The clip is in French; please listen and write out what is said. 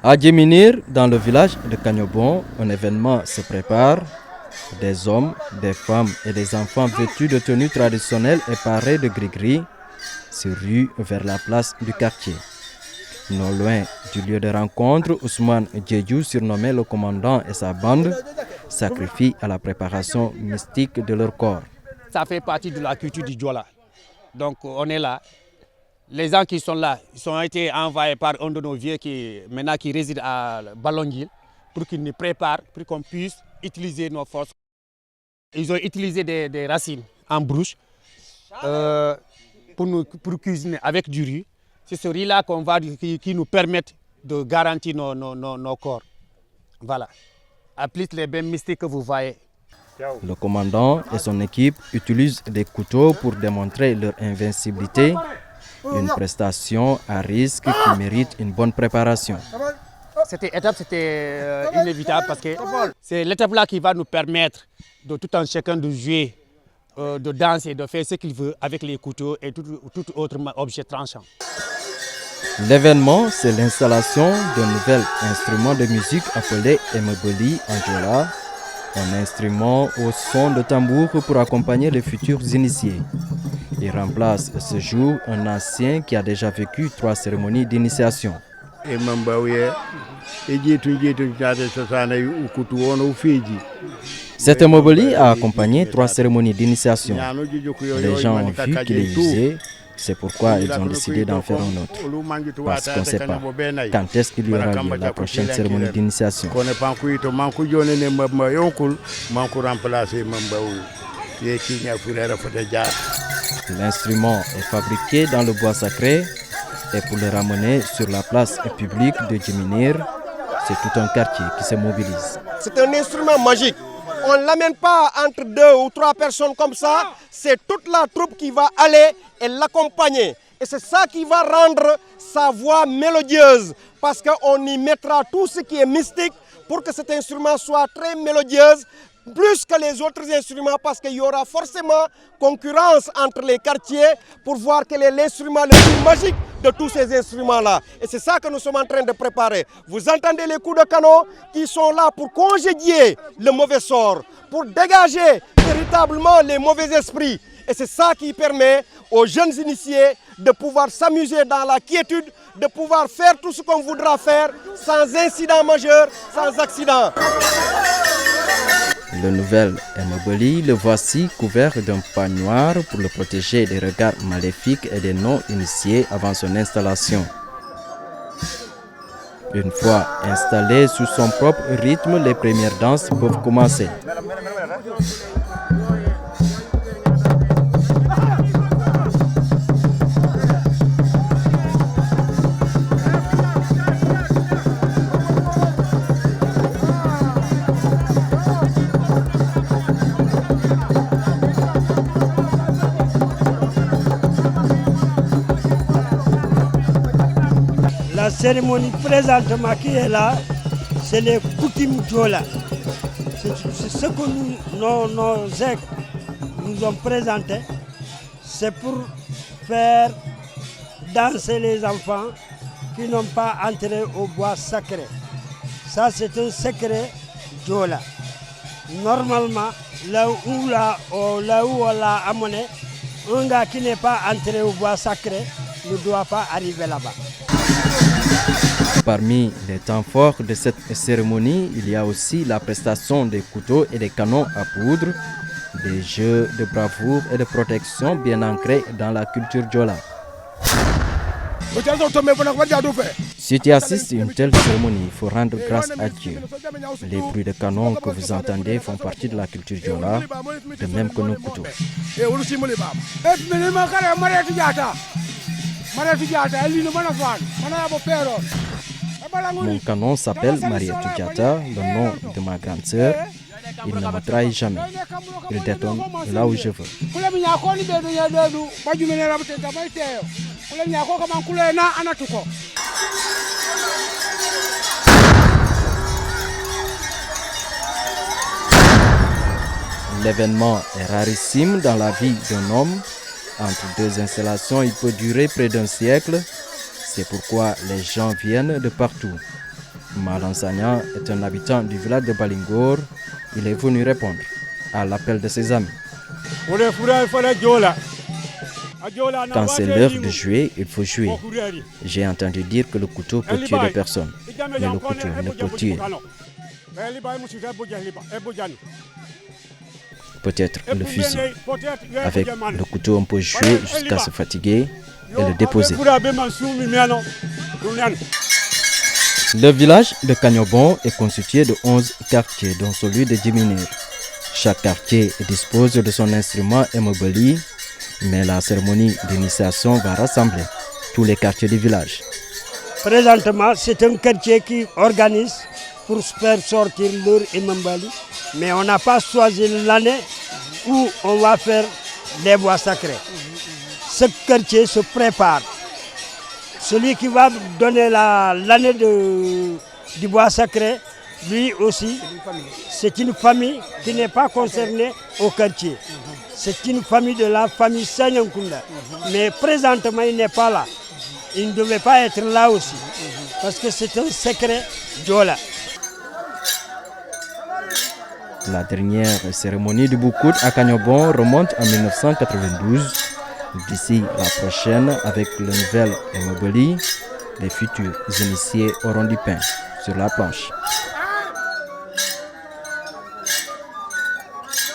À Djeminir, dans le village de Kagnobon, un événement se prépare. Des hommes, des femmes et des enfants vêtus de tenues traditionnelles et parés de gris-gris se ruent vers la place du quartier. Non loin du lieu de rencontre, Ousmane Djedjou, surnommé le commandant, et sa bande sacrifient à la préparation mystique de leur corps. Ça fait partie de la culture du Diola. Donc on est là. Les gens qui sont là, ils ont été envoyés par un de nos vieux qui réside à Balonguil pour qu'ils nous préparent, pour qu'on puisse utiliser nos forces. Ils ont utilisé des racines en brouche pour cuisiner avec du riz. C'est ce riz-là qui nous permet de garantir nos corps. Voilà. À plus les bains mystiques que vous voyez. Le commandant et son équipe utilisent des couteaux pour démontrer leur invincibilité. Une prestation à risque qui mérite une bonne préparation. Cette étape, c'était inévitable parce que c'est l'étape-là qui va nous permettre de tout un chacun de jouer, de danser, de faire ce qu'il veut avec les couteaux et tout autre objet tranchant. L'événement, c'est l'installation d'un nouvel instrument de musique appelé Emeboli en Diola, un instrument au son de tambour pour accompagner les futurs initiés. Il remplace ce jour un ancien qui a déjà vécu 3 cérémonies d'initiation. Cet Emeboli a accompagné 3 cérémonies d'initiation. Les gens ont vu qu'il est usé, c'est pourquoi ils ont décidé d'en faire un autre. Parce qu'on ne sait pas quand est-ce qu'il y aura lieu la prochaine cérémonie d'initiation. L'instrument est fabriqué dans le bois sacré et pour le ramener sur la place publique de Djeminir, c'est tout un quartier qui se mobilise. C'est un instrument magique. On ne l'amène pas entre 2 ou 3 personnes comme ça. C'est toute la troupe qui va aller et l'accompagner. Et c'est ça qui va rendre sa voix mélodieuse. Parce qu'on y mettra tout ce qui est mystique pour que cet instrument soit très mélodieuse. Plus que les autres instruments parce qu'il y aura forcément concurrence entre les quartiers pour voir quel est l'instrument le plus magique de tous ces instruments-là. Et c'est ça que nous sommes en train de préparer. Vous entendez les coups de canon qui sont là pour congédier le mauvais sort, pour dégager véritablement les mauvais esprits. Et c'est ça qui permet aux jeunes initiés de pouvoir s'amuser dans la quiétude, de pouvoir faire tout ce qu'on voudra faire sans incident majeur, sans accident. Le nouvel Emeboli, le voici couvert d'un pain noir pour le protéger des regards maléfiques et des non-initiés avant son installation. Une fois installé sous son propre rythme, les premières danses peuvent commencer. La cérémonie présentement qui est là, c'est les coutumes Diola. C'est ce que nos aînés nous ont présenté. C'est pour faire danser les enfants qui n'ont pas entré au bois sacré. Ça, c'est un secret Diola. Normalement, là où on l'a amené, un gars qui n'est pas entré au bois sacré ne doit pas arriver là-bas. Parmi les temps forts de cette cérémonie, il y a aussi la prestation des couteaux et des canons à poudre, des jeux de bravoure et de protection bien ancrés dans la culture Diola. Si tu assistes à une telle cérémonie, il faut rendre grâce à Dieu. Les bruits de canon que vous entendez font partie de la culture Diola, de même que nos couteaux. Mon canon s'appelle Marietou Diatta, le nom de ma grande sœur. Il ne me trahit jamais. Il détonne là où je veux. L'événement est rarissime dans la vie d'un homme. Entre 2 installations, il peut durer près d'1 siècle. C'est pourquoi les gens viennent de partout. Malansagnan est un habitant du village de Balingor. Il est venu répondre à l'appel de ses amis. Quand c'est l'heure de jouer, il faut jouer. J'ai entendu dire que le couteau peut tuer des personnes, mais le couteau ne peut tuer. Peut-être le fusil. Avec le couteau, on peut jouer jusqu'à se fatiguer et le déposer. Le village de Kagnobon est constitué de 11 quartiers, dont celui de Djiminir. Chaque quartier dispose de son instrument et mobilier, mais la cérémonie d'initiation va rassembler tous les quartiers du village. Présentement, c'est un quartier qui organise pour faire sortir leur Imambali, mais on n'a pas choisi l'année où on va faire les bois sacrés. Ce quartier se prépare. Celui qui va donner l'année du bois sacré, lui aussi, c'est une famille qui n'est pas concernée au quartier. C'est une famille de la famille Sanyankunda. Mais présentement, il n'est pas là. Il ne devait pas être là aussi. Parce que c'est un secret Djola. La dernière cérémonie du Boukout à Kagnobon remonte en 1992. D'ici la prochaine, avec le nouvel Immobilier, les futurs initiés auront du pain sur la planche.